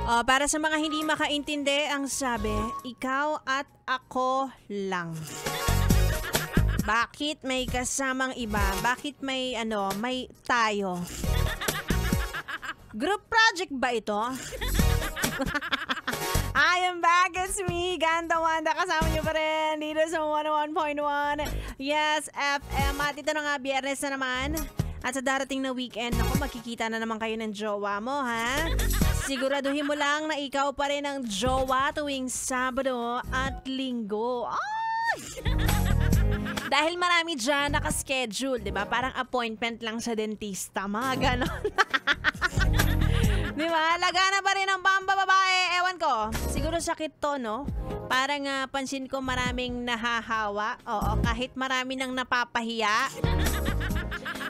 Para sa mga hindi makaintindi, ang sabi, ikaw at ako lang. Bakit may kasamang iba? Bakit may may tayo? Group project ba ito? I am back, it's me, Ganda Wanda. Kasama niyo pa rin dito sa 101.1 Yes FM. At ito na nga, Biyernes na naman. At sa darating na weekend, ako makikita na naman kayo ng jowa mo, ha? Siguraduhin mo lang na ikaw pa rin ang jowa tuwing Sabado at Linggo. Ay! Dahil marami dyan nakaschedule, di ba? Parang appointment lang sa dentista, mga ganon. Di ba? Lagana pa rin ang pambababae. Ewan ko. Siguro sakit to, no? Parang pansin ko maraming nahahawa. Oo, kahit marami nang napapahiya.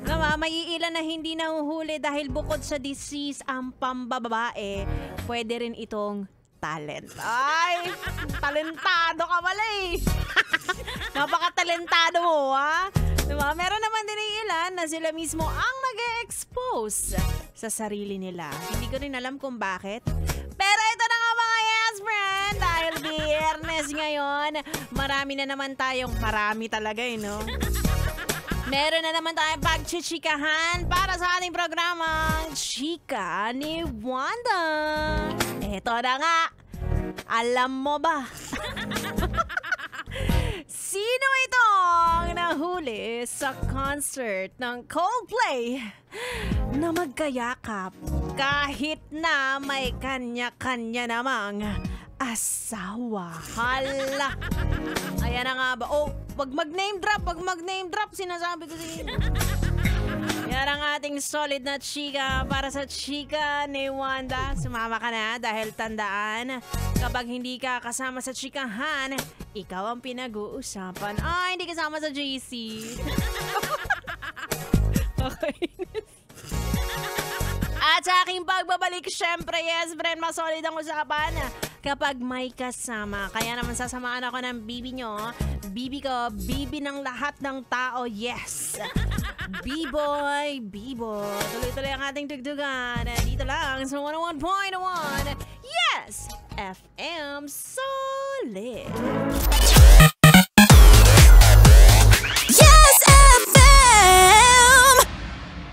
Diba? May ilan na hindi nahuhuli dahil bukod sa disease ang pambababae, pwede rin itong talent. Ay, talentado ka pala eh. Napaka-talentado mo, ha? Diba? Meron naman din ilan na sila mismo ang nag-expose sa sarili nila. Hindi ko rin alam kung bakit. Pero ito na nga mga yes friend, dahil Biyernes ngayon, marami talaga no? Meron na naman tayong pagchichikahan para sa ating programang Chika ni Wanda. Eto na nga, alam mo ba? Sino itong nahuli sa concert ng Coldplay na magkayakap kahit na may kanya-kanya namang asawa? Hala! Ayan na nga ba? Wag mag-name drop, sinasabi ko sa inyo. Yan ang ating solid na chika para sa Chika ni Wanda. Sumama ka na dahil tandaan, kapag hindi ka kasama sa chikahan, ikaw ang pinag-uusapan. Hindi kasama sa JC. Okay. At sa aking pagbabalik, syempre, yes, friend, mas solid ang usapan kapag may kasama. Kaya naman sasamaan ako ng bibi nyo. Bibi ko, bibi ng lahat ng tao, yes. B-boy, B-boy. Tuloy-tuloy ang ating tugtugan. Dito lang sa 101.1 Yes FM Solid.